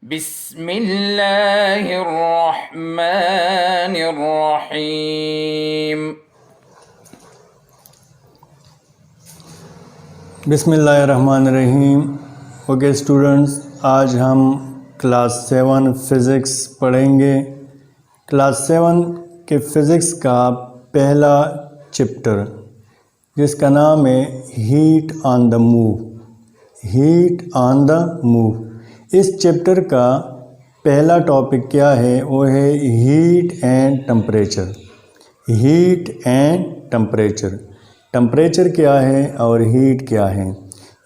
बिस्मिल्लाहिर्रहमानिर्रहीम। बिस्मिल्लाहिर्रहमानिर्रहीम। Okay students, आज हम क्लास 7 फ़िज़िक्स पढ़ेंगे। क्लास 7 के फ़िज़िक्स का पहला चैप्टर जिसका नाम है heat on the move. Heat on the move. इस चैप्टर का पहला टॉपिक क्या है? वो है heat and temperature. Heat and temperature. Temperature क्या है और हीट क्या है,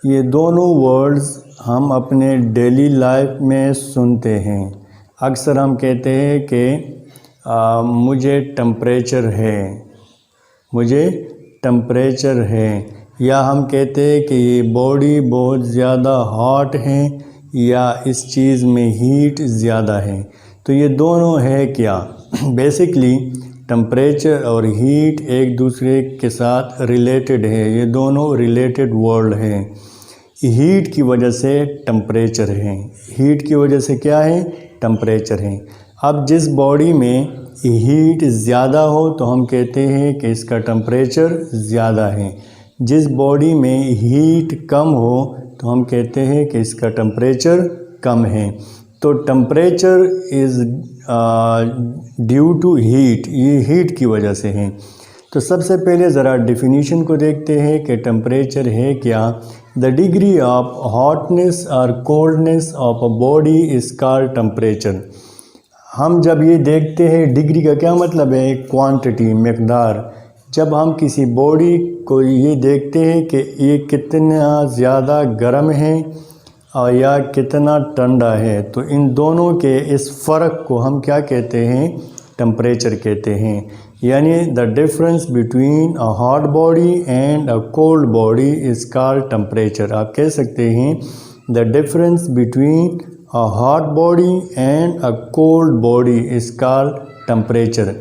ये दोनों वर्ड्स हम अपने डेली लाइफ में सुनते हैं। अक्सर हम कहते हैं कि मुझे टेम्परेचर है, मुझे टेम्परेचर है, या हम कहते हैं कि ये बॉडी बहुत ज़्यादा हॉट है या इस चीज़ में हीट ज़्यादा है। तो ये दोनों है क्या? बेसिकली टेम्परेचर और हीट एक दूसरे के साथ रिलेटेड है। ये दोनों रिलेटेड वर्ड हैं। हीट की वजह से टेम्परेचर है, हीट की वजह से क्या है? टेम्परेचर है। अब जिस बॉडी में हीट ज़्यादा हो तो हम कहते हैं कि इसका टेम्परेचर ज़्यादा है। जिस बॉडी में हीट कम हो तो हम कहते हैं कि इसका टेम्परेचर कम है। तो temperature is due to heat, ये हीट की वजह से है। तो सबसे पहले ज़रा डिफिनीशन को देखते हैं कि टेम्परेचर है क्या। The degree of hotness or coldness of a body is called temperature. हम जब ये देखते हैं, डिग्री का क्या मतलब है? क्वांटिटी, मकदार। जब हम किसी बॉडी को ये देखते हैं कि ये कितना ज़्यादा गर्म है और या कितना ठंडा है, तो इन दोनों के इस फ़र्क को हम क्या कहते हैं? टेम्परेचर कहते हैं। यानी the difference between a hot body and a cold body is called temperature. आप कह सकते हैं the difference between a hot body and a cold body is called temperature.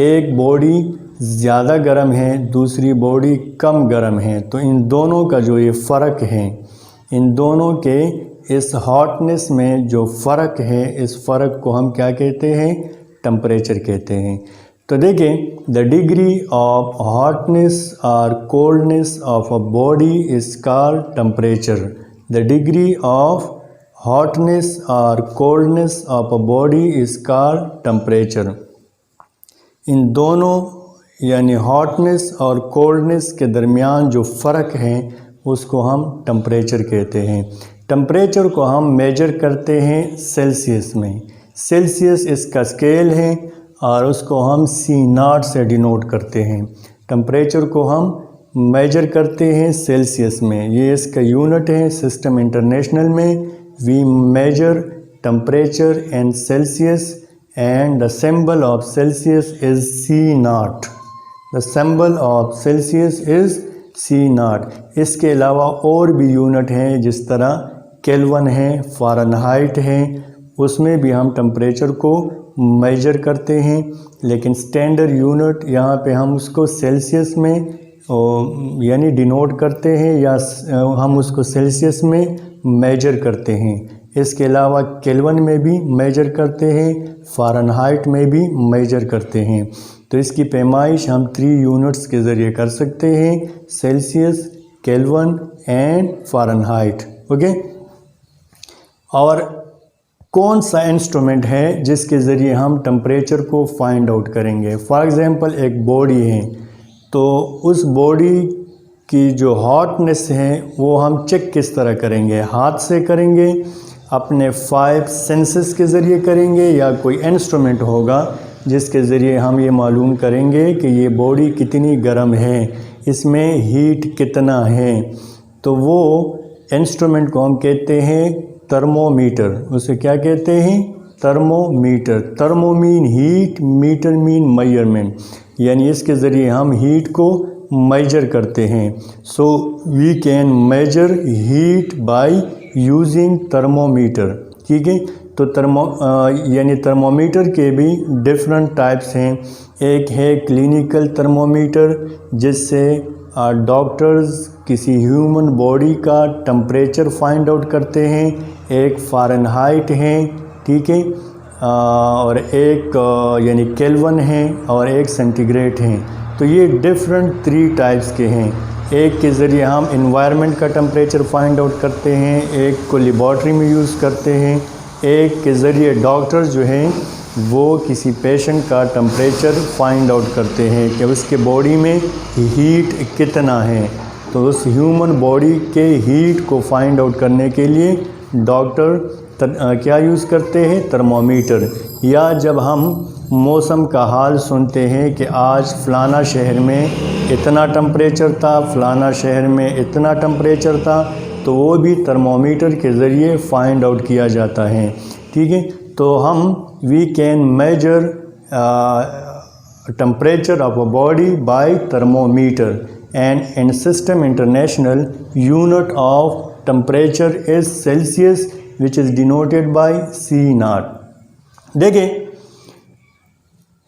एक बॉडी ज़्यादा गर्म है, दूसरी बॉडी कम गर्म है, तो इन दोनों का जो ये फ़र्क है, इन दोनों के इस हॉटनेस में जो फ़र्क है, इस फ़र्क को हम क्या कहते हैं? टेम्परेचर कहते हैं। तो देखें, the degree of hotness or coldness of a body is called temperature. The degree of hotness or coldness of a body is called temperature. इन दोनों यानी हॉटनेस और कोल्डनेस के दरमियान जो फ़र्क है उसको हम टेम्परेचर कहते हैं। टेम्परेचर को हम मेजर करते हैं सेल्सियस में। सेल्सियस इसका स्केल है और उसको हम C0 से डिनोट करते हैं। टेम्परेचर को हम मेजर करते हैं सेल्सियस में, ये इसका यूनिट है। सिस्टम इंटरनेशनल में we measure temperature in celsius and the symbol of Celsius is C0. The symbol of Celsius is C0. इसके अलावा और भी यूनिट हैं, जिस तरह केल्विन है, फ़ारेनहाइट है, उसमें भी हम टेम्परेचर को मेजर करते हैं। लेकिन स्टैंडर्ड यूनिट यहाँ पे हम उसको सेल्सियस में यानी डिनोट करते हैं, या हम उसको सेल्सियस में मेजर करते हैं। इसके अलावा केल्विन में भी मेजर करते हैं, फ़ारेनहाइट में भी मेजर करते हैं। तो इसकी पैमाइश हम 3 यूनिट्स के ज़रिए कर सकते हैं, Celsius, kelvin and Fahrenheit. Okay. और कौन सा इंस्ट्रूमेंट है जिसके ज़रिए हम टेम्परेचर को फाइंड आउट करेंगे? फॉर एग्ज़ाम्पल, एक बॉडी है, तो उस बॉडी की जो हॉटनेस है वो हम चेक किस तरह करेंगे? हाथ से करेंगे, अपने 5 सेंसेस के ज़रिए करेंगे, या कोई इंस्ट्रूमेंट होगा जिसके ज़रिए हम ये मालूम करेंगे कि ये बॉडी कितनी गर्म है, इसमें हीट कितना है? तो वो इंस्ट्रूमेंट को हम कहते हैं थर्मोमीटर। उसे क्या कहते हैं? Thermometer. Thermo mean heat, meter mean measurement, यानी इसके ज़रिए हम हीट को मेजर करते हैं। So we can measure heat by using thermometer. ठीक है। तो यानी थर्मोमीटर के भी डिफरेंट टाइप्स हैं। एक है क्लिनिकल थर्मोमीटर, जिससे डॉक्टर्स किसी ह्यूमन बॉडी का टेम्परेचर फाइंड आउट करते हैं। एक फ़ारेनहाइट है, ठीक है, और एक यानी केल्विन है और एक सेंटीग्रेड है। तो ये डिफरेंट 3 टाइप्स के हैं। एक के ज़रिए हम इन्वायरमेंट का टेम्परेचर फाइंड आउट करते हैं, एक को लेबॉर्ट्री में यूज़ करते हैं, एक के ज़रिए डॉक्टर्स जो हैं वो किसी पेशेंट का टेम्परेचर फाइंड आउट करते हैं कि उसके बॉडी में हीट कितना है। तो उस ह्यूमन बॉडी के हीट को फाइंड आउट करने के लिए डॉक्टर क्या यूज़ करते हैं, थर्मोमीटर। या जब हम मौसम का हाल सुनते हैं कि आज फ़लाना शहर में इतना टेम्परेचर था, फ़लाना शहर में इतना टेम्परेचर था, तो वो भी थर्मोमीटर के ज़रिए फाइंड आउट किया जाता है, ठीक है। तो हम we can measure temperature of a body by thermometer and in system international unit of temperature is celsius which is denoted by C0। देखिए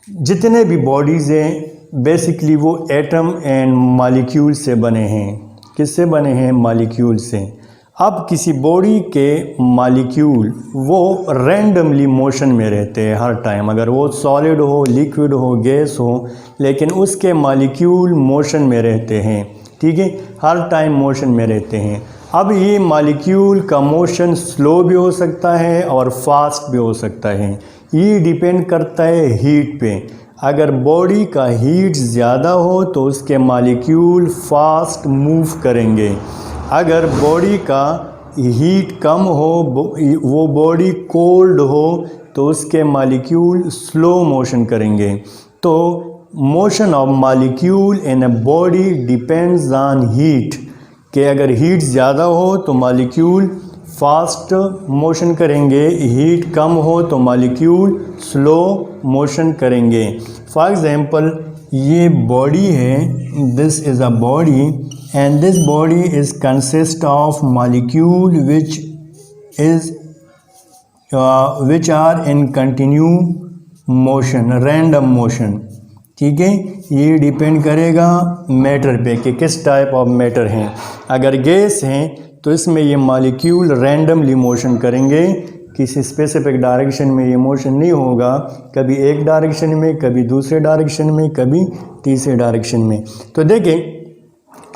जितने भी बॉडीज़ हैं बेसिकली वो एटम एंड मॉलिक्यूल से बने हैं। किससे बने हैं? मॉलिक्यूल से। अब किसी बॉडी के मॉलिक्यूल वो रैंडमली मोशन में रहते हैं हर टाइम, अगर वो सॉलिड हो, लिक्विड हो, गैस हो, लेकिन उसके मॉलिक्यूल मोशन में रहते हैं, ठीक है, हर टाइम मोशन में रहते हैं। अब ये मॉलिक्यूल का मोशन स्लो भी हो सकता है और फास्ट भी हो सकता है। ये डिपेंड करता है हीट पे। अगर बॉडी का हीट ज़्यादा हो तो उसके मॉलिक्यूल फास्ट मूव करेंगे। अगर बॉडी का हीट कम हो, वो बॉडी कोल्ड हो, तो उसके मॉलिक्यूल स्लो मोशन करेंगे। तो motion of molecule in a body depends on heat, कि अगर हीट ज़्यादा हो तो मॉलिक्यूल फास्ट मोशन करेंगे, हीट कम हो तो मॉलिक्यूल स्लो मोशन करेंगे। फॉर एग्ज़ाम्पल ये बॉडी है, this is a body and this body is consist of molecule which are in continue motion, random motion, ठीक है। ये डिपेंड करेगा मैटर पे कि किस टाइप ऑफ मैटर हैं। अगर गैस हैं तो इसमें ये मॉलिक्यूल रैंडमली मोशन करेंगे, किसी स्पेसिफिक डायरेक्शन में ये मोशन नहीं होगा, कभी एक डायरेक्शन में, कभी दूसरे डायरेक्शन में, कभी तीसरे डायरेक्शन में। तो देखें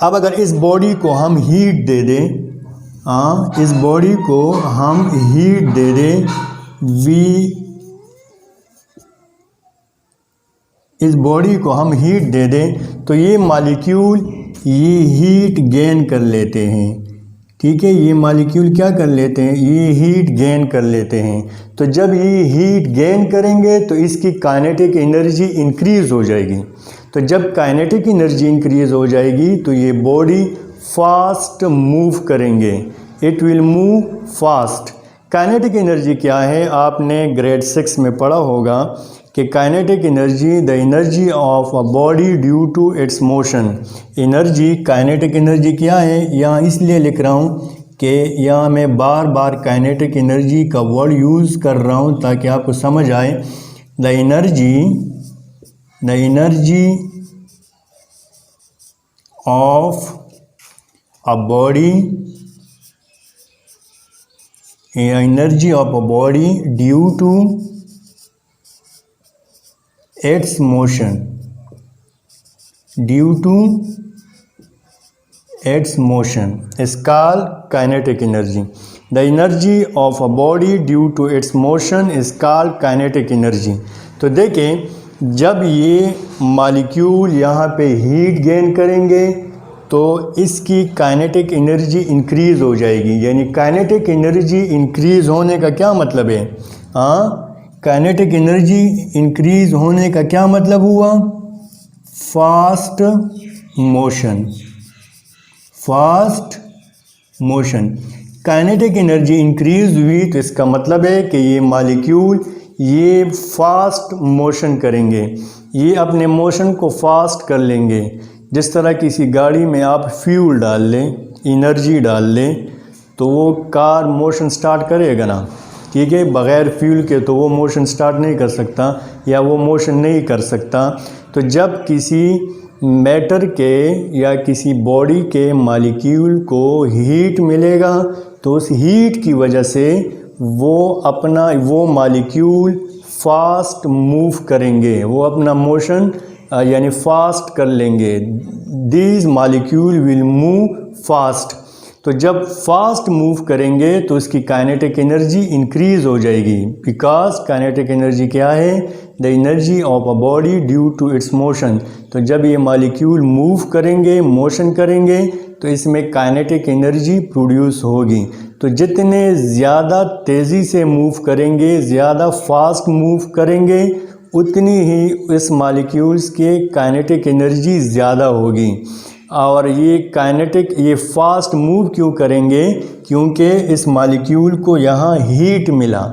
अब अगर इस बॉडी को हम हीट दे दें, इस बॉडी को हम हीट दे दें, इस बॉडी को हम हीट दे दें तो ये मॉलिक्यूल ये हीट गेन कर लेते हैं, ठीक है। ये मॉलिक्यूल क्या कर लेते हैं? ये हीट गेन कर लेते हैं। तो जब ये हीट गेन करेंगे तो इसकी काइनेटिक एनर्जी इंक्रीज़ हो जाएगी। तो जब काइनेटिक एनर्जी इंक्रीज़ हो जाएगी तो ये बॉडी फास्ट मूव करेंगे, it will move fast. Kinetic energy क्या है? आपने ग्रेड 6 में पढ़ा होगा कि kinetic energy the energy of a body due to its motion. Energy, kinetic energy क्या है? यहाँ इसलिए लिख रहा हूँ कि यहाँ मैं बार बार काइनेटिक एनर्जी का वर्ड यूज़ कर रहा हूँ ताकि आपको समझ आए। The energy of a body, energy of a body due to its motion, due to its motion is called kinetic energy. The energy of a body due to its motion is called kinetic energy. तो देखें जब ये molecule यहाँ पे heat gain करेंगे तो इसकी kinetic energy increase हो जाएगी। यानी काइनेटिक एनर्जी इंक्रीज़ होने का क्या मतलब है? काइनेटिक एनर्जी इंक्रीज होने का क्या मतलब हुआ? Fast motion, fast motion. Kinetic energy increase हुई तो इसका मतलब है कि ये मॉलिक्यूल ये फास्ट मोशन करेंगे, ये अपने मोशन को फास्ट कर लेंगे। जिस तरह किसी गाड़ी में आप फ्यूल डाल लें, एनर्जी डाल लें, तो वो कार मोशन स्टार्ट करेगा ना, ठीक है। बग़ैर फ्यूल के तो वो मोशन स्टार्ट नहीं कर सकता या वो मोशन नहीं कर सकता। तो जब किसी मैटर के या किसी बॉडी के मॉलिक्यूल को हीट मिलेगा तो उस हीट की वजह से वो मॉलिक्यूल फास्ट मूव करेंगे, वो अपना मोशन यानी फास्ट कर लेंगे। These molecule will move fast. तो जब फास्ट मूव करेंगे तो इसकी काइनेटिक एनर्जी इंक्रीज हो जाएगी, बिकॉज काइनेटिक एनर्जी क्या है? The energy of a body due to its motion. तो जब ये मॉलिक्यूल मूव करेंगे, मोशन करेंगे, तो इसमें काइनेटिक एनर्जी प्रोड्यूस होगी। तो जितने ज़्यादा तेज़ी से मूव करेंगे, ज़्यादा फास्ट मूव करेंगे, उतनी ही इस मॉलिक्यूल्स के काइनेटिक एनर्जी ज़्यादा होगी। और ये फास्ट मूव क्यों करेंगे? क्योंकि इस मॉलिक्यूल को यहाँ हीट मिला।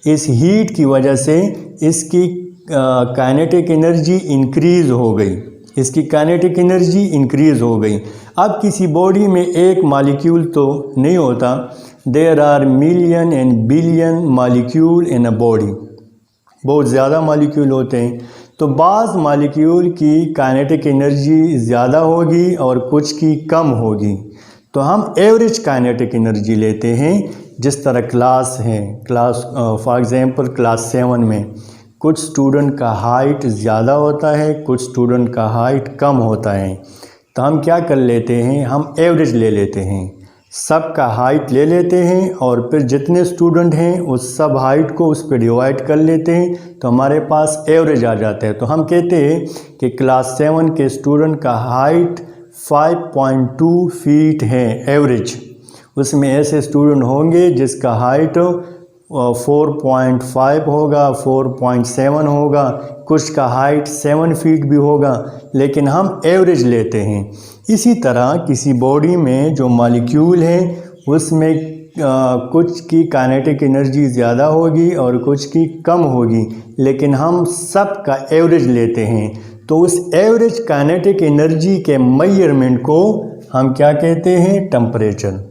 इस हीट की वजह से इसकी काइनेटिक एनर्जी इंक्रीज़ हो गई, इसकी काइनेटिक एनर्जी इंक्रीज़ हो गई। अब किसी बॉडी में एक मॉलिक्यूल तो नहीं होता, there are million and billion molecule in a body. बहुत ज़्यादा मॉलिक्यूल होते हैं। तो बाज़ मॉलिक्यूल की काइनेटिक एनर्जी ज़्यादा होगी और कुछ की कम होगी। तो हम एवरेज काइनेटिक एनर्जी लेते हैं। जिस तरह क्लास है, फॉर एग्ज़ाम्पल क्लास 7 में कुछ स्टूडेंट का हाइट ज़्यादा होता है, कुछ स्टूडेंट का हाइट कम होता है। तो हम क्या कर लेते हैं? हम एवरेज ले लेते हैं, सबका हाइट ले लेते हैं और फिर जितने स्टूडेंट हैं उस सब हाइट को उस पर डिवाइड कर लेते हैं, तो हमारे पास एवरेज आ जाता है। तो हम कहते हैं कि क्लास 7 के स्टूडेंट का हाइट 5.2 फीट है एवरेज। उसमें ऐसे स्टूडेंट होंगे जिसका हाइट 4.5 होगा, 4.7 होगा, कुछ का हाइट 7 फीट भी होगा, लेकिन हम एवरेज लेते हैं। इसी तरह किसी बॉडी में जो मॉलिक्यूल है उसमें कुछ की काइनेटिक एनर्जी ज़्यादा होगी और कुछ की कम होगी, लेकिन हम सब का एवरेज लेते हैं। तो उस एवरेज काइनेटिक एनर्जी के मेजरमेंट को हम क्या कहते हैं? टेम्परेचर।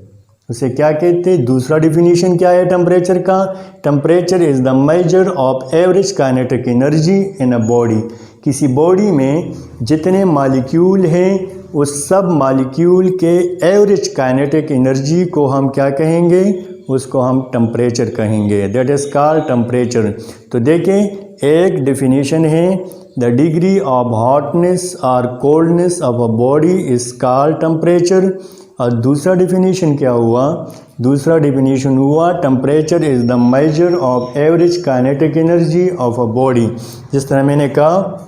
उसे क्या कहते हैं? दूसरा डिफिनीशन क्या है टेम्परेचर का? Temperature is the measure of average kinetic energy in a body. किसी बॉडी में जितने मॉलिक्यूल हैं उस सब मॉलिक्यूल के एवरेज काइनेटिक एनर्जी को हम क्या कहेंगे? उसको हम टेम्परेचर कहेंगे। That is called temperature. तो देखें, एक डिफिनीशन है the degree of hotness or coldness of a body is called temperature. और दूसरा डिफिनीशन क्या हुआ? दूसरा डिफिनीशन हुआ temperature is the measure of average kinetic energy of a body. जिस तरह मैंने कहा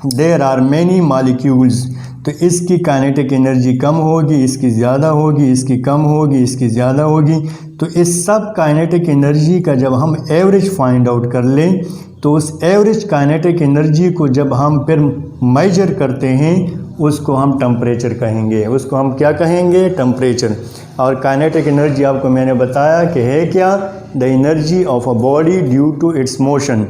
देयर आर मैनी मॉलिक्यूल्स, तो इसकी काइनेटिक एनर्जी कम होगी, इसकी ज़्यादा होगी, इसकी कम होगी, इसकी ज़्यादा होगी। तो इस सब काइनेटिक एनर्जी का जब हम एवरेज फाइंड आउट कर लें तो उस एवरेज काइनेटिक एनर्जी को जब हम फिर मेजर करते हैं उसको हम टेम्परेचर कहेंगे। उसको हम क्या कहेंगे? टेम्परेचर। और काइनेटिक एनर्जी आपको मैंने बताया कि है क्या? The energy of a body due to its motion.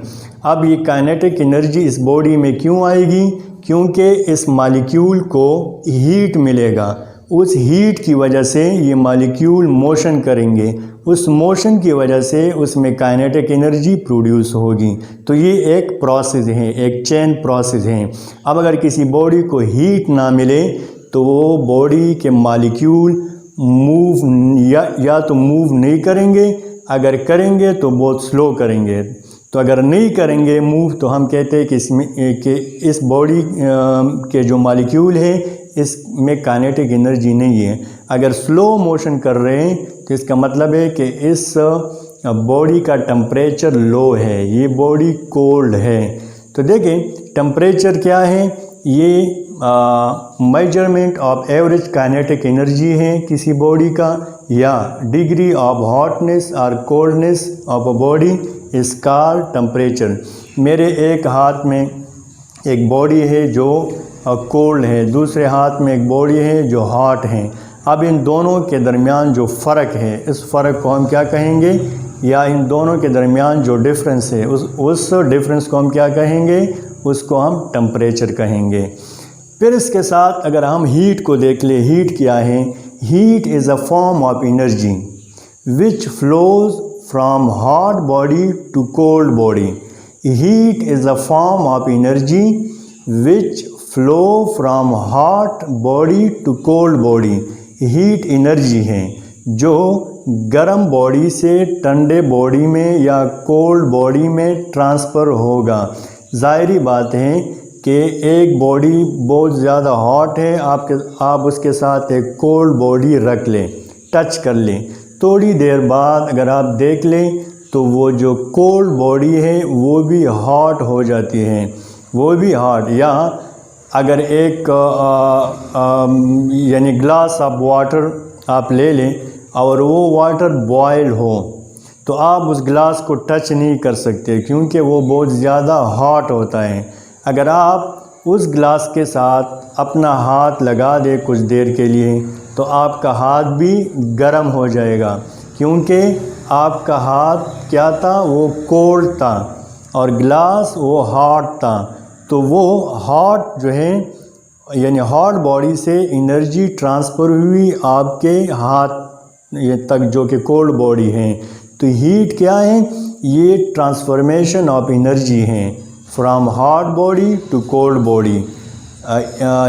अब ये काइनेटिक एनर्जी इस बॉडी में क्यों आएगी? क्योंकि इस मॉलिक्यूल को हीट मिलेगा। उस हीट की वजह से ये मॉलिक्यूल मोशन करेंगे, उस मोशन की वजह से उसमें काइनेटिक एनर्जी प्रोड्यूस होगी। तो ये एक प्रोसेस है, एक चेन प्रोसेस है। अब अगर किसी बॉडी को हीट ना मिले तो वो बॉडी के मॉलिक्यूल या तो मूव नहीं करेंगे, अगर करेंगे तो बहुत स्लो करेंगे। तो अगर नहीं करेंगे मूव तो हम कहते हैं कि इस बॉडी के जो मॉलिक्यूल है इसमें काइनेटिक एनर्जी नहीं है। अगर स्लो मोशन कर रहे हैं तो इसका मतलब है कि इस बॉडी का टेम्परेचर लो है, ये बॉडी कोल्ड है। तो देखें टेम्परेचर क्या है? ये measurement of average kinetic energy है किसी बॉडी का, या degree of hotness or coldness of a body is called temperature. मेरे एक हाथ में एक बॉडी है जो कोल्ड है, दूसरे हाथ में एक बॉडी है जो हॉट है। अब इन दोनों के दरमियान जो फ़र्क है, इस फ़र्क को हम क्या कहेंगे? या इन दोनों के दरमियान जो डिफरेंस है उस डिफरेंस को हम क्या कहेंगे? उसको हम टेम्परेचर कहेंगे। फिर इसके साथ अगर हम हीट को देख ले, हीट क्या है? Heat is a form of energy which flows from hot body to cold body. Heat is a form of energy which flow from hot body to cold body. Heat energy है जो गर्म body से ठंडे body में या cold body में transfer होगा। ज़ाहिरी बात है कि एक बॉडी बहुत ज़्यादा हॉट है, आप उसके साथ एक कोल्ड बॉडी रख लें, टच कर लें, थोड़ी देर बाद अगर आप देख लें तो वो जो कोल्ड बॉडी है वो भी हॉट हो जाती है, वो भी हॉट। या अगर एक यानी ग्लास ऑफ वाटर आप ले लें और वो वाटर बॉयल हो तो आप उस ग्लास को टच नहीं कर सकते क्योंकि वो बहुत ज़्यादा हॉट होता है। अगर आप उस ग्लास के साथ अपना हाथ लगा दें कुछ देर के लिए तो आपका हाथ भी गर्म हो जाएगा क्योंकि आपका हाथ क्या था, वो कोल्ड था और ग्लास वो हॉट था। तो वो हॉट जो है यानी हॉट बॉडी से एनर्जी ट्रांसफ़र हुई आपके हाथ ये तक जो कि कोल्ड बॉडी है। तो हीट क्या है, ये ट्रांसफॉर्मेशन ऑफ एनर्जी है from hot body to cold body.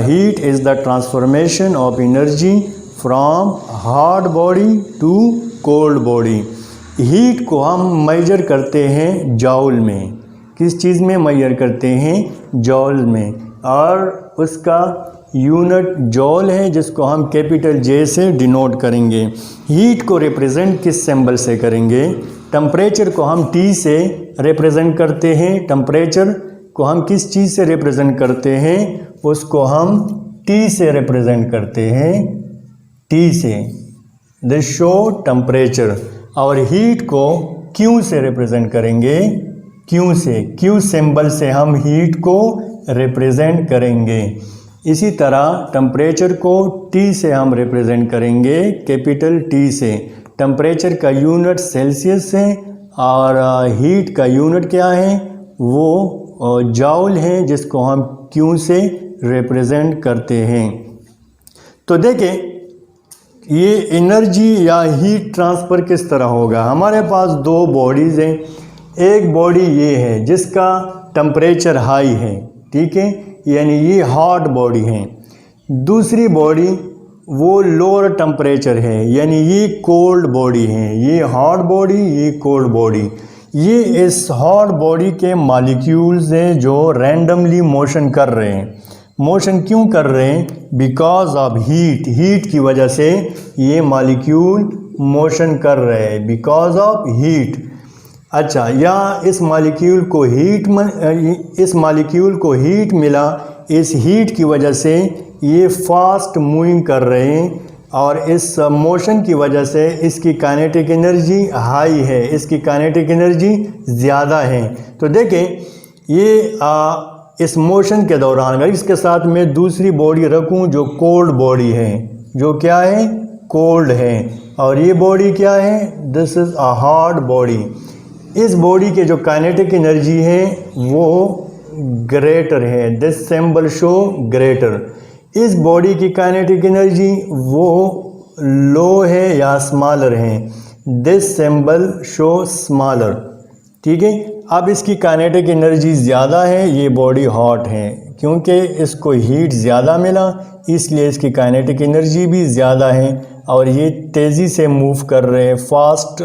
Heat is the transformation of energy from hot body to cold body. Heat को हम मेजर करते हैं जॉल में। किस चीज़ में मेजर करते हैं? जॉल में। और उसका यूनिट जॉल है जिसको हम कैपिटल जे से डिनोट करेंगे। हीट को रिप्रेजेंट किस सिंबल से करेंगे? टेम्परेचर को हम टी से रिप्रेजेंट करते हैं। टेम्परेचर को हम किस चीज़ से रिप्रेजेंट करते हैं? उसको हम टी से रिप्रेजेंट करते हैं, टी से। This show temperature. और हीट को क्यू से रिप्रेजेंट करेंगे, क्यू से, क्यू सिंबल से हम हीट को रिप्रेजेंट करेंगे। इसी तरह टेम्परेचर को टी से हम रिप्रेजेंट करेंगे, कैपिटल टी से। टेम्परेचर का यूनिट सेल्सियस है और हीट का यूनिट क्या है? वो जॉल है जिसको हम क्यू से रिप्रेजेंट करते हैं। तो देखें ये एनर्जी या हीट ट्रांसफ़र किस तरह होगा। हमारे पास दो बॉडीज़ हैं। एक बॉडी ये है जिसका टेम्परेचर हाई है, ठीक है, यानी ये हॉट बॉडी है। दूसरी बॉडी वो लोअर टेम्परेचर है यानी ये कोल्ड बॉडी है। ये हॉट बॉडी, ये कोल्ड बॉडी। ये इस हॉट बॉडी के मॉलिक्यूल्स हैं जो रैंडमली मोशन कर रहे हैं। मोशन क्यों कर रहे हैं? Because of heat. हीट की वजह से ये मॉलिक्यूल मोशन कर रहे हैं, बिकॉज ऑफ हीट। अच्छा, या इस मॉलिक्यूल को हीट मिला, इस हीट की वजह से ये फास्ट मूविंग कर रहे हैं और इस मोशन की वजह से इसकी काइनेटिक एनर्जी हाई है, इसकी काइनेटिक एनर्जी ज़्यादा है। तो देखें ये इस मोशन के दौरान अगर इसके साथ मैं दूसरी बॉडी रखूं जो कोल्ड बॉडी है, जो क्या है? कोल्ड है। और ये बॉडी क्या है? This is a hot body. इस बॉडी के जो काइनेटिक एनर्जी है वो ग्रेटर है। This symbol show greater. इस बॉडी की काइनेटिक एनर्जी वो लो है या स्मॉलर है। दिस सिंबल शो स्मॉलर, ठीक है। अब इसकी काइनेटिक एनर्जी ज़्यादा है, ये बॉडी हॉट है क्योंकि इसको हीट ज़्यादा मिला इसलिए इसकी काइनेटिक एनर्जी भी ज़्यादा है और ये तेज़ी से मूव कर रहे हैं, फास्ट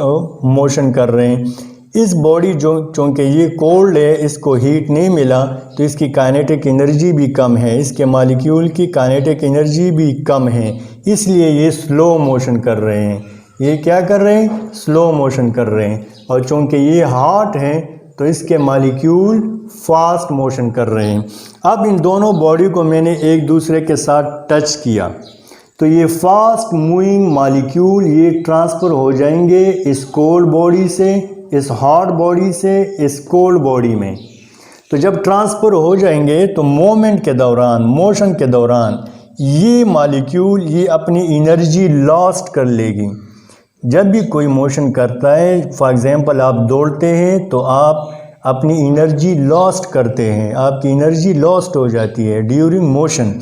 मोशन कर रहे हैं। इस बॉडी जो चूँकि ये कोल्ड है, इसको हीट नहीं मिला तो इसकी काइनेटिक एनर्जी भी कम है, इसके मॉलिक्यूल की काइनेटिक एनर्जी भी कम है, इसलिए ये स्लो मोशन कर रहे हैं। ये क्या कर रहे हैं? स्लो मोशन कर रहे हैं। और चूँकि ये हॉट है तो इसके मॉलिक्यूल फास्ट मोशन कर रहे हैं। अब इन दोनों बॉडी को मैंने एक दूसरे के साथ टच किया तो ये फास्ट मूविंग मॉलिक्यूल ये ट्रांसफ़र हो जाएंगे इस कोल्ड बॉडी से, इस हॉट बॉडी से इस कोल्ड बॉडी में। तो जब ट्रांसफ़र हो जाएंगे तो मोमेंट के दौरान, मोशन के दौरान ये मॉलिक्यूल ये अपनी एनर्जी लॉस्ट कर लेगी। जब भी कोई मोशन करता है, फॉर एग्ज़ाम्पल आप दौड़ते हैं तो आप अपनी एनर्जी लॉस्ट करते हैं, आपकी एनर्जी लॉस्ट हो जाती है ड्यूरिंग मोशन।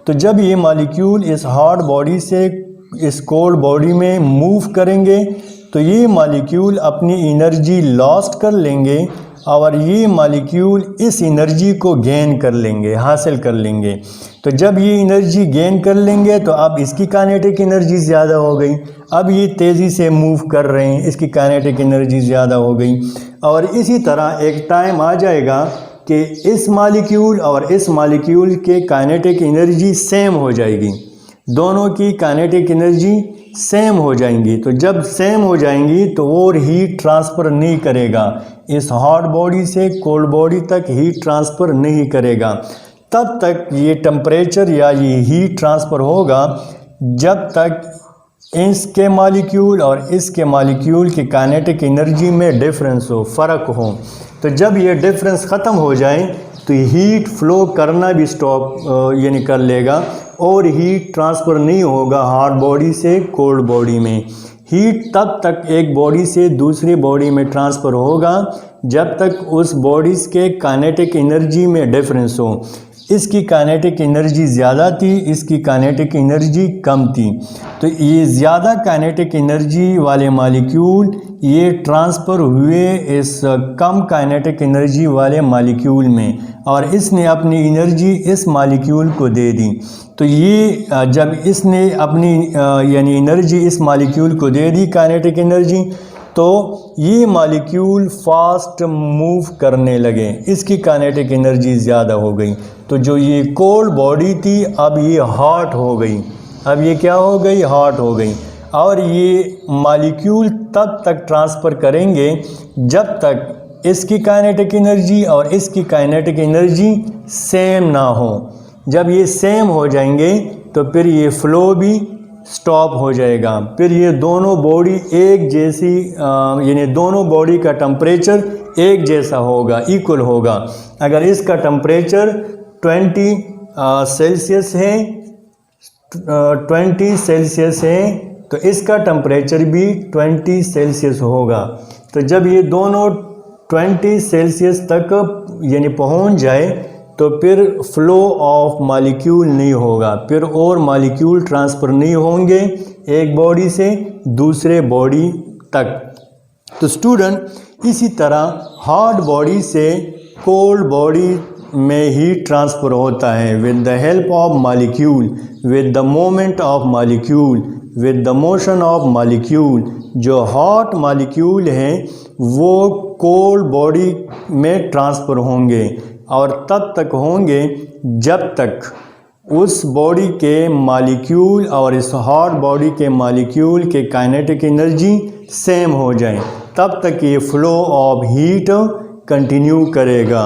तो जब ये मॉलिक्यूल इस हॉट बॉडी से इस कोल्ड बॉडी में मूव करेंगे तो ये मॉलिक्यूल अपनी एनर्जी लॉस्ट कर लेंगे और ये मॉलिक्यूल इस एनर्जी को गेन कर लेंगे, हासिल कर लेंगे। तो जब ये एनर्जी गेन कर लेंगे तो अब इसकी काइनेटिक एनर्जी ज़्यादा हो गई, अब ये तेज़ी से मूव कर रहे हैं, इसकी काइनेटिक एनर्जी ज़्यादा हो गई। और इसी तरह एक टाइम आ जाएगा कि इस मॉलिक्यूल और इस मॉलिक्यूल के काइनेटिक एनर्जी सेम हो जाएगी, दोनों की काइनेटिक एनर्जी सेम हो जाएंगी। तो जब सेम हो जाएंगी तो और हीट ट्रांसफ़र नहीं करेगा, इस हॉट बॉडी से कोल्ड बॉडी तक हीट ट्रांसफ़र नहीं करेगा। तब तक ये टेम्परेचर या ये हीट ट्रांसफ़र होगा जब तक इसके मॉलिक्यूल और इसके मॉलिक्यूल की काइनेटिक एनर्जी में डिफरेंस हो, फ़र्क हो। तो जब ये डिफरेंस ख़त्म हो जाए तो हीट फ्लो करना भी स्टॉप यानी कर लेगा और हीट ट्रांसफ़र नहीं होगा हॉट बॉडी से कोल्ड बॉडी में। हीट तब तक एक बॉडी से दूसरी बॉडी में ट्रांसफ़र होगा जब तक उस बॉडीज़ के काइनेटिक एनर्जी में डिफरेंस हो। इसकी काइनेटिक एनर्जी ज़्यादा थी, इसकी काइनेटिक एनर्जी कम थी। तो ये ज़्यादा काइनेटिक एनर्जी वाले मॉलिक्यूल ये ट्रांसफ़र हुए इस कम काइनेटिक एनर्जी वाले मॉलिक्यूल में और इसने अपनी एनर्जी इस मॉलिक्यूल को दे दी। तो ये जब इसने अपनी यानी एनर्जी इस मॉलिक्यूल को दे दी, काइनेटिक एनर्जी, तो ये मॉलिक्यूल फास्ट मूव करने लगे, इसकी काइनेटिक एनर्जी ज़्यादा हो गई। तो जो ये कोल्ड बॉडी थी अब ये हॉट हो गई, अब ये क्या हो गई, हॉट हो गई। और ये मॉलिक्यूल तब तक ट्रांसफ़र करेंगे जब तक इसकी काइनेटिक एनर्जी और इसकी काइनेटिक एनर्जी सेम ना हो। जब ये सेम हो जाएंगे तो फिर ये फ़्लो भी स्टॉप हो जाएगा, फिर ये दोनों बॉडी एक जैसी यानी दोनों बॉडी का टेम्परेचर एक जैसा होगा, इक्वल होगा। अगर इसका टेम्परेचर 20 सेल्सियस है, 20 सेल्सियस है तो इसका टेम्परेचर भी 20 सेल्सियस होगा। तो जब ये दोनों 20 सेल्सियस तक यानी पहुंच जाए तो फिर फ्लो ऑफ मॉलिक्यूल नहीं होगा, फिर और मॉलिक्यूल ट्रांसफ़र नहीं होंगे एक बॉडी से दूसरे बॉडी तक। तो स्टूडेंट इसी तरह हॉट बॉडी से कोल्ड बॉडी में हीट ट्रांसफ़र होता है with the help of molecule, with the moment of molecule, with the motion of molecule. जो हॉट मॉलिक्यूल हैं वो कोल्ड बॉडी में ट्रांसफ़र होंगे और तब तक होंगे जब तक उस बॉडी के मॉलिक्यूल और इस हॉट बॉडी के मॉलिक्यूल के काइनेटिक एनर्जी सेम हो जाए, तब तक ये फ्लो ऑफ हीट कंटिन्यू करेगा।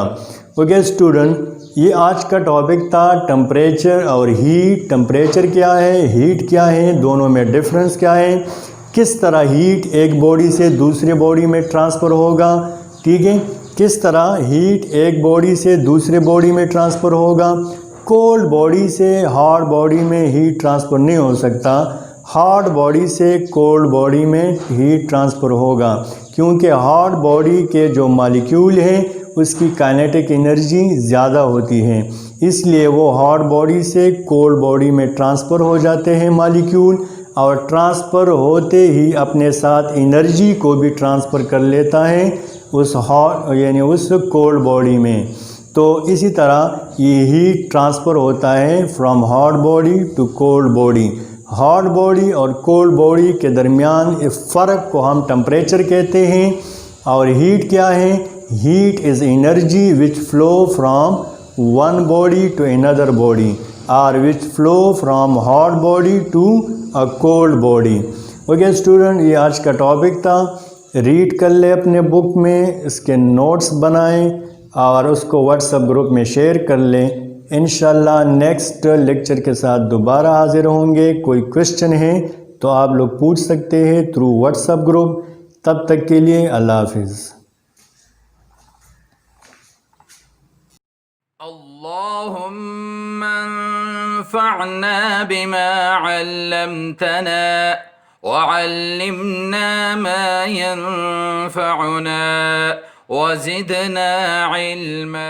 ओके स्टूडेंट, ये आज का टॉपिक था टेम्परेचर और हीट। टेम्परेचर क्या है, हीट क्या है, दोनों में डिफरेंस क्या है, किस तरह हीट एक बॉडी से दूसरे बॉडी में ट्रांसफ़र होगा, ठीक है, किस तरह हीट एक बॉडी से दूसरे बॉडी में ट्रांसफ़र होगा। कोल्ड बॉडी से हॉट बॉडी में हीट ट्रांसफ़र नहीं हो सकता, हॉट बॉडी से कोल्ड बॉडी में हीट ट्रांसफ़र होगा, क्योंकि हॉट बॉडी के जो मॉलिक्यूल हैं उसकी काइनेटिक एनर्जी ज़्यादा होती है, इसलिए वो हॉट बॉडी से कोल्ड बॉडी में ट्रांसफ़र हो जाते हैं मॉलिक्यूल, और ट्रांसफ़र होते ही अपने साथ एनर्जी को भी ट्रांसफ़र कर लेता है उस हॉट यानी उस कोल्ड बॉडी में। तो इसी तरह ये हीट ट्रांसफ़र होता है from hot body to cold body. Hot body और कोल्ड बॉडी के दरमियान इस फ़र्क को हम टेम्परेचर कहते हैं। और हीट क्या है, heat is energy which flow from one body to another body और which flow from hot body to a cold body. Okay student, ये आज का टॉपिक था। रीड कर ले अपने बुक में, इसके नोट्स बनाएं और उसको व्हाट्सएप ग्रुप में शेयर कर लें। इंशाल्लाह नेक्स्ट लेक्चर के साथ दोबारा हाजिर होंगे। कोई क्वेश्चन है तो आप लोग पूछ सकते हैं थ्रू व्हाट्सएप ग्रुप। तब तक के लिए अल्लाह हाफिज़। अल्लाहुम्मा अंफ़अना बिमा अल्लमतना वअल्लिमना मा यंफ़अुना वज़िदना इल्मा।